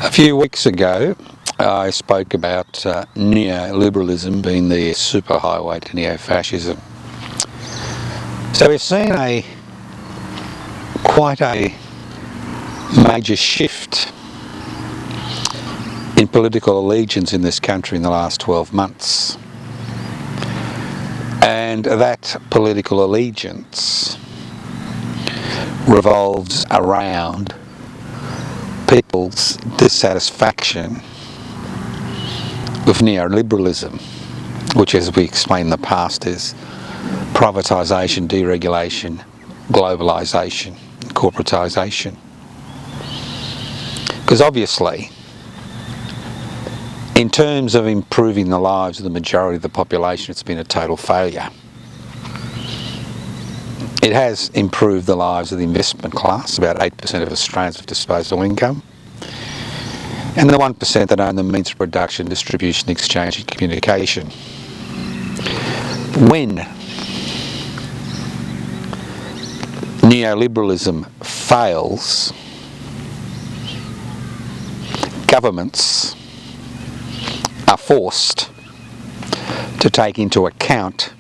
A few weeks ago, I spoke about neo-liberalism being the superhighway to neo-fascism. So we've seen quite a major shift in political allegiance in this country in the last 12 months. And that political allegiance revolves around people's dissatisfaction with neoliberalism, which, as we explained in the past, is privatisation, deregulation, globalisation, and corporatisation. Because obviously, in terms of improving the lives of the majority of the population, it's been a total failure. It has improved the lives of the investment class. About 8% of Australians have disposable income. And the 1% that own the means of production, distribution, exchange and communication. When neoliberalism fails, governments are forced to take into account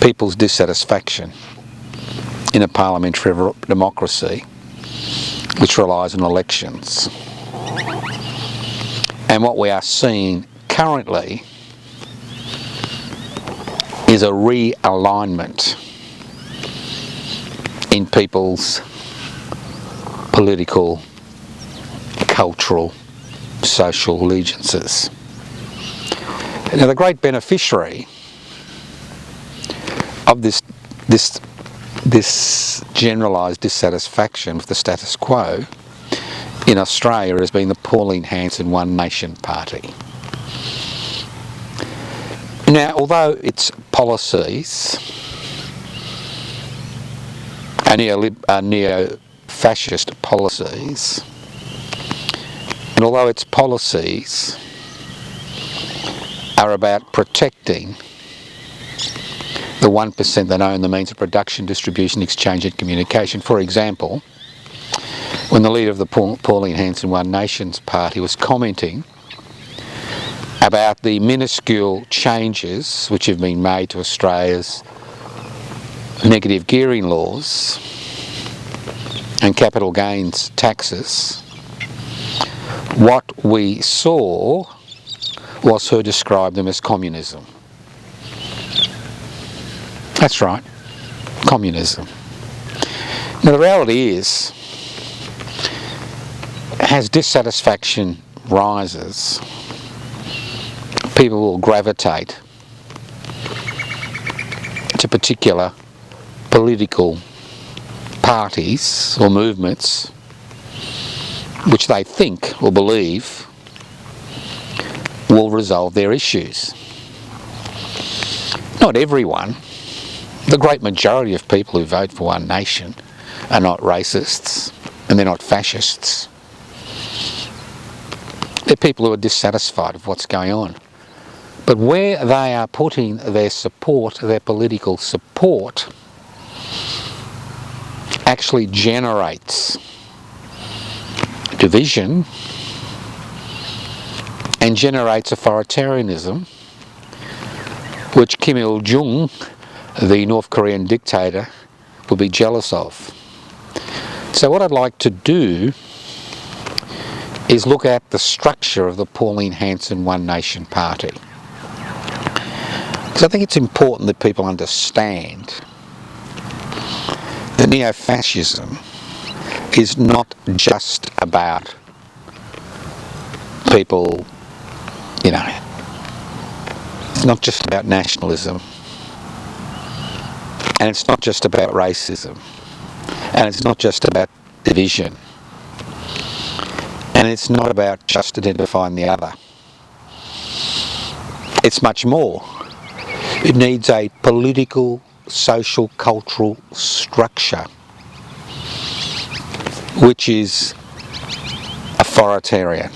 people's dissatisfaction in a parliamentary democracy which relies on elections. And what we are seeing currently is a realignment in people's political, cultural, social allegiances. Now, the great beneficiary of this generalised dissatisfaction with the status quo in Australia has been the Pauline Hanson One Nation Party. Now, although its policies are neo-fascist policies, and although its policies are about protecting the 1% that own the means of production, distribution, exchange and communication. For example, when the leader of the Pauline Hanson One Nations Party was commenting about the minuscule changes which have been made to Australia's negative gearing laws and capital gains taxes, what we saw was her describe them as communism. That's right, communism. Now, the reality is, as dissatisfaction rises, people will gravitate to particular political parties or movements which they think or believe will resolve their issues. Not everyone. The great majority of people who vote for One Nation are not racists and they're not fascists. They're people who are dissatisfied with what's going on. But where they are putting their support, their political support, actually generates division and generates authoritarianism, which Kim Il-jung, the North Korean dictator, will be jealous of. So what I'd like to do is look at the structure of the Pauline Hanson One Nation Party. Because I think it's important that people understand that neo-fascism is not just about people, it's not just about nationalism, and it's not just about racism, and it's not just about division, and it's not about just identifying the other. It's much more. It needs a political, social, cultural structure which is authoritarian.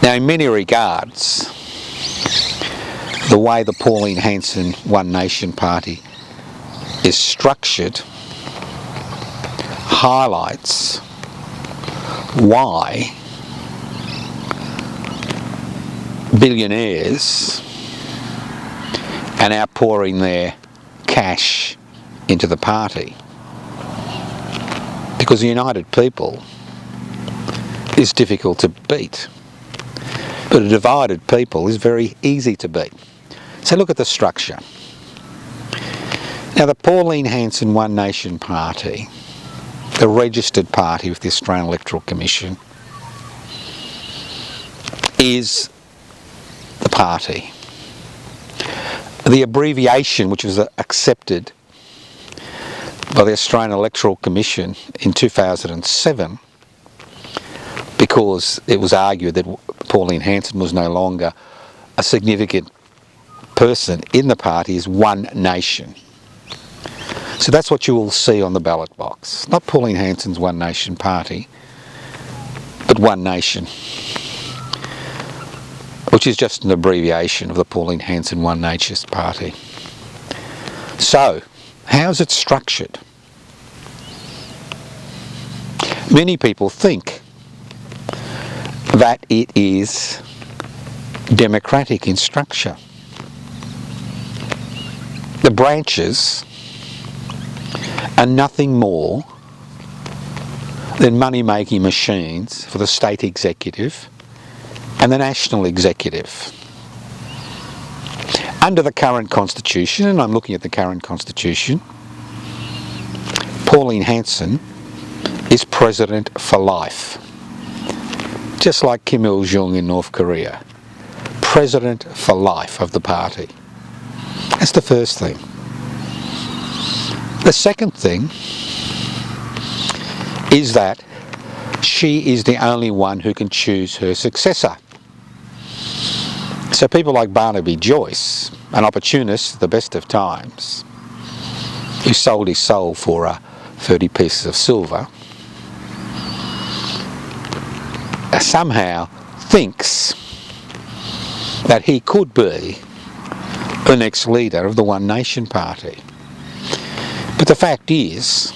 Now, in many regards, the way the Pauline Hanson One Nation Party is structured highlights why billionaires are now pouring their cash into the party. Because a united people is difficult to beat, but a divided people is very easy to beat. So look at the structure. Now the Pauline Hanson One Nation Party, the registered party with the Australian Electoral Commission, is the party. The abbreviation which was accepted by the Australian Electoral Commission in 2007, because it was argued that Pauline Hanson was no longer a significant person in the party, is One Nation. So that's what you will see on the ballot box. Not Pauline Hanson's One Nation Party, but One Nation, which is just an abbreviation of the Pauline Hanson One Nation Party. So, how's it structured? Many people think that it is democratic in structure. The branches are nothing more than money-making machines for the state executive and the national executive. Under the current constitution, and I'm looking at the current constitution, Pauline Hanson is president for life. Just like Kim Il-jung in North Korea. President for life of the party. That's the first thing. The second thing is that she is the only one who can choose her successor. So people like Barnaby Joyce, an opportunist at the best of times, who sold his soul for 30 pieces of silver, somehow thinks that he could be the next leader of the One Nation Party. But the fact is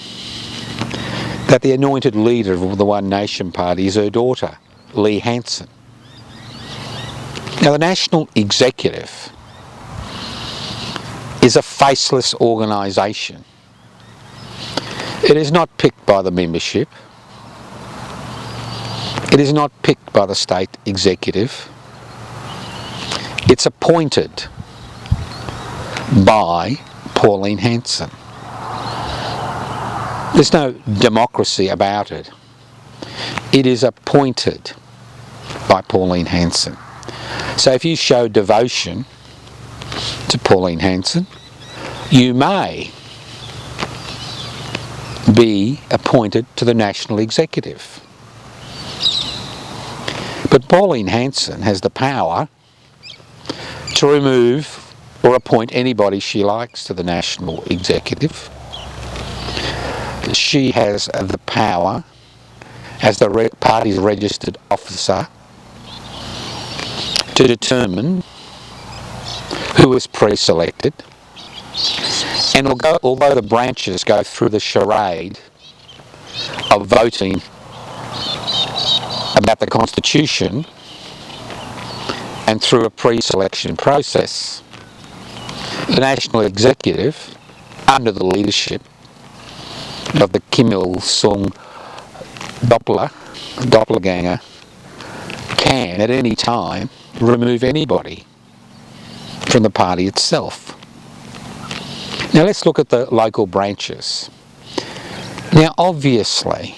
that the anointed leader of the One Nation Party is her daughter, Lee Hanson. Now the National Executive is a faceless organisation. It is not picked by the membership. It is not picked by the state executive. It's appointed by Pauline Hanson. There's no democracy about it. It is appointed by Pauline Hanson. So if you show devotion to Pauline Hanson, you may be appointed to the national executive. But Pauline Hanson has the power to remove or appoint anybody she likes to the national executive. She has the power, as the party's registered officer, to determine who is pre-selected. And although the branches go through the charade of voting about the Constitution and through a pre-selection process, the National Executive, under the leadership of the Kim Il-sung doppelganger, can at any time remove anybody from the party itself. Now let's look at the local branches. Now obviously,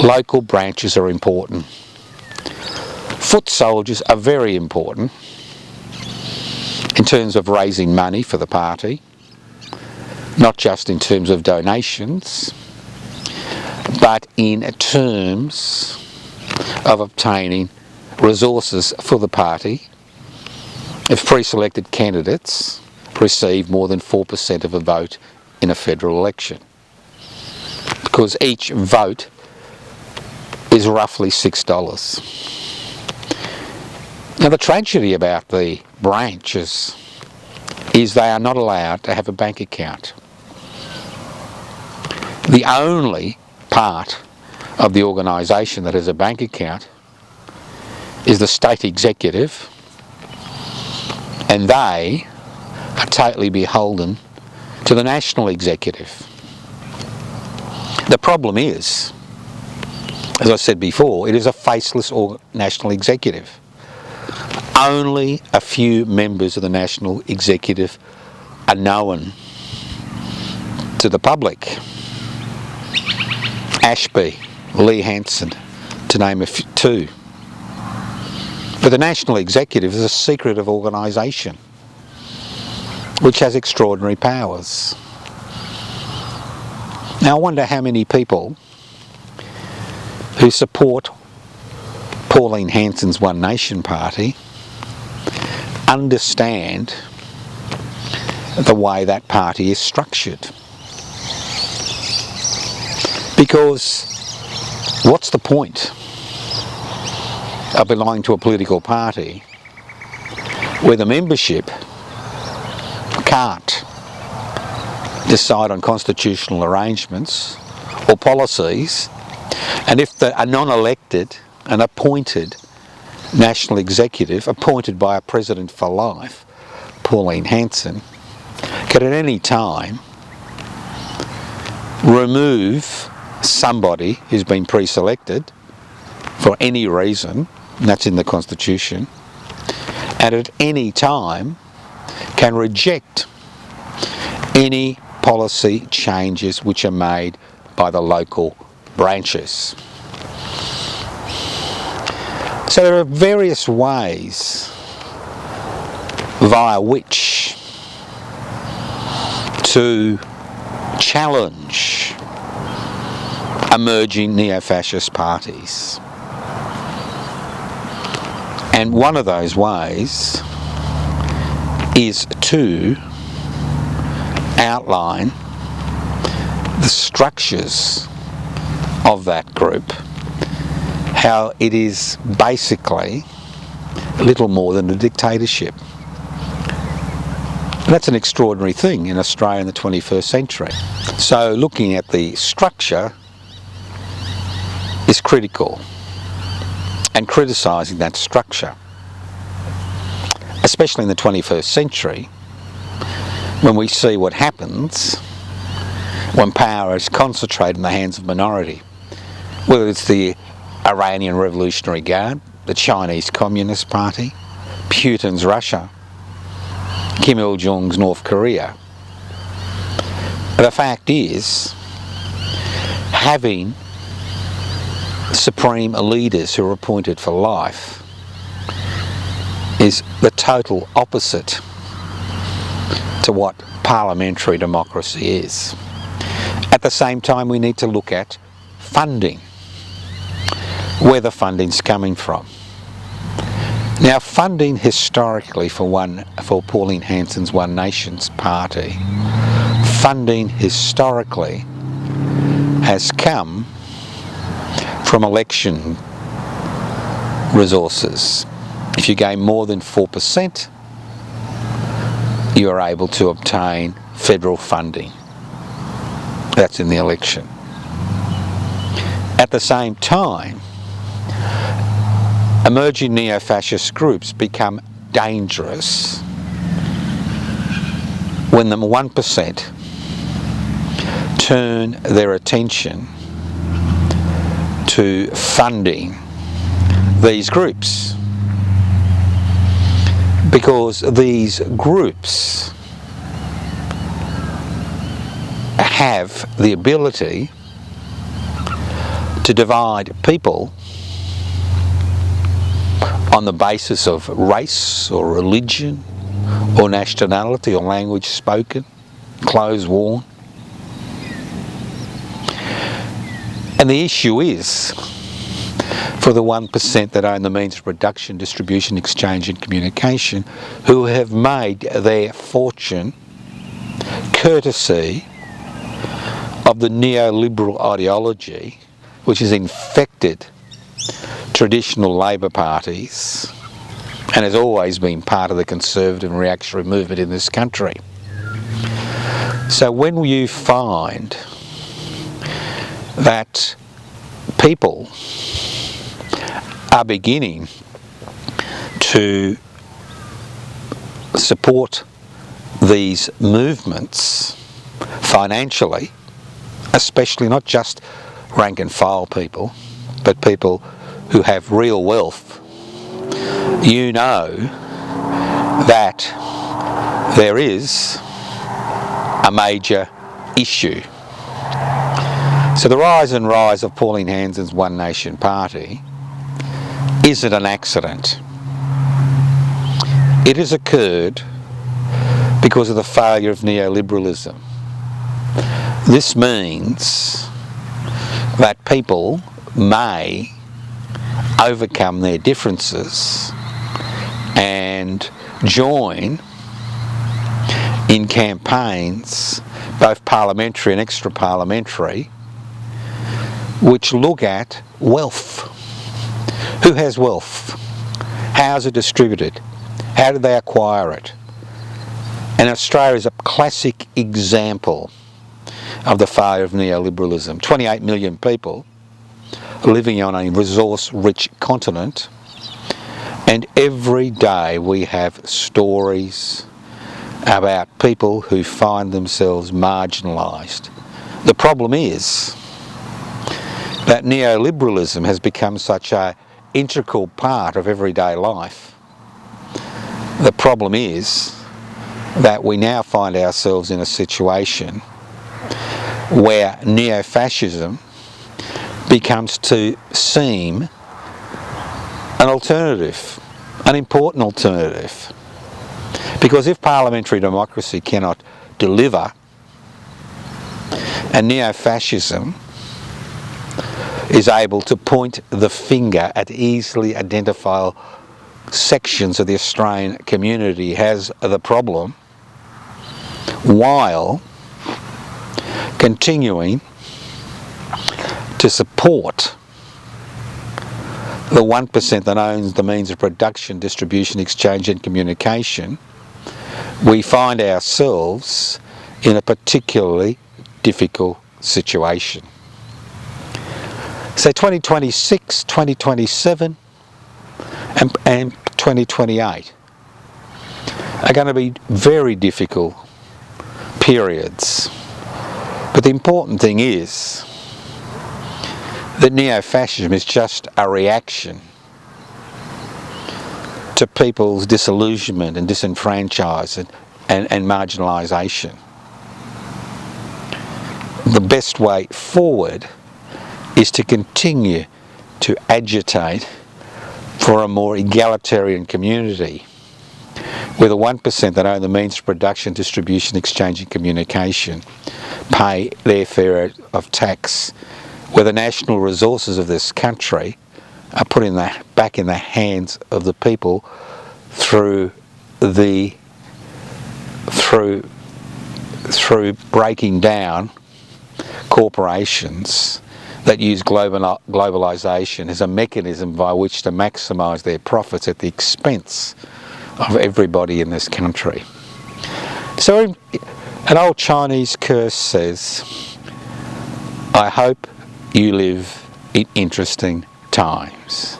local branches are important. Foot soldiers are very important in terms of raising money for the party, not just in terms of donations, but in terms of obtaining resources for the party if pre-selected candidates receive more than 4% of a vote in a federal election. Because each vote is roughly $6. Now the tragedy about the branches is they are not allowed to have a bank account. The only part of the organisation that has a bank account is the state executive, and they are totally beholden to the national executive. The problem is, as I said before, it is a faceless national executive. Only a few members of the national executive are known to the public. Ashby, Lee Hanson, to name two. But the national executive is a secretive organisation which has extraordinary powers. Now I wonder how many people who support Pauline Hanson's One Nation Party understand the way that party is structured. Because what's the point of belonging to a political party where the membership can't decide on constitutional arrangements or policies, and if a non-elected and appointed national executive, appointed by a president for life, Pauline Hanson, can at any time remove somebody who's been pre-selected for any reason, and that's in the Constitution, and at any time can reject any policy changes which are made by the local branches. So there are various ways via which to challenge emerging neo-fascist parties. And one of those ways is to outline the structures of that group, how it is basically little more than a dictatorship. And that's an extraordinary thing in Australia in the 21st century. So looking at the structure is critical, and criticising that structure, especially in the 21st century, when we see what happens when power is concentrated in the hands of minority, whether it's the Iranian Revolutionary Guard, the Chinese Communist Party, Putin's Russia, Kim Il-jung's North Korea. The fact is, having supreme leaders who are appointed for life is the total opposite to what parliamentary democracy is. At the same time, we need to look at funding, where the funding's coming from. Now, funding historically for Pauline Hanson's One Nation's Party, funding historically has come from election resources. If you gain more than 4%, you are able to obtain federal funding. That's in the election. At the same time, emerging neo-fascist groups become dangerous when the 1% turn their attention to funding these groups, because these groups have the ability to divide people on the basis of race or religion or nationality or language spoken, clothes worn. And the issue is, for the 1% that own the means of production, distribution, exchange and communication, who have made their fortune courtesy of the neoliberal ideology which has infected traditional Labor parties and has always been part of the conservative and reactionary movement in this country. So when you find that people are beginning to support these movements financially, especially not just rank and file people, but people who have real wealth, you know that there is a major issue. So the rise and rise of Pauline Hanson's One Nation Party isn't an accident. It has occurred because of the failure of neoliberalism. This means that people may overcome their differences and join in campaigns, both parliamentary and extra-parliamentary, which look at wealth. Who has wealth? How is it distributed? How did they acquire it? And Australia is a classic example of the failure of neoliberalism. 28 million people living on a resource-rich continent, and every day we have stories about people who find themselves marginalised. The problem is that neoliberalism has become such an integral part of everyday life. The problem is that we now find ourselves in a situation where neo-fascism becomes to seem an alternative, an important alternative. Because if parliamentary democracy cannot deliver, and neo-fascism is able to point the finger at easily identifiable sections of the Australian community has the problem, while continuing to support the 1% that owns the means of production, distribution, exchange and communication, we find ourselves in a particularly difficult situation. So 2026, 2027 and 2028 are going to be very difficult periods. But the important thing is that neo-fascism is just a reaction to people's disillusionment and disenfranchisement and marginalisation. The best way forward is to continue to agitate for a more egalitarian community, where the 1% that own the means of production, distribution, exchange and communication pay their fair of tax, where the national resources of this country are put back in the hands of the people through breaking down corporations that use globalisation as a mechanism by which to maximise their profits at the expense of everybody in this country. So an old Chinese curse says, I hope you live in interesting times.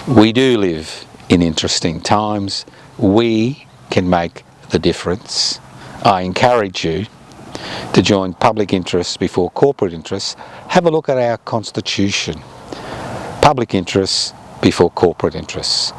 We do live in interesting times. We can make the difference. I encourage you to join public interests before corporate interests. Have a look at our Constitution. Public interests before corporate interests.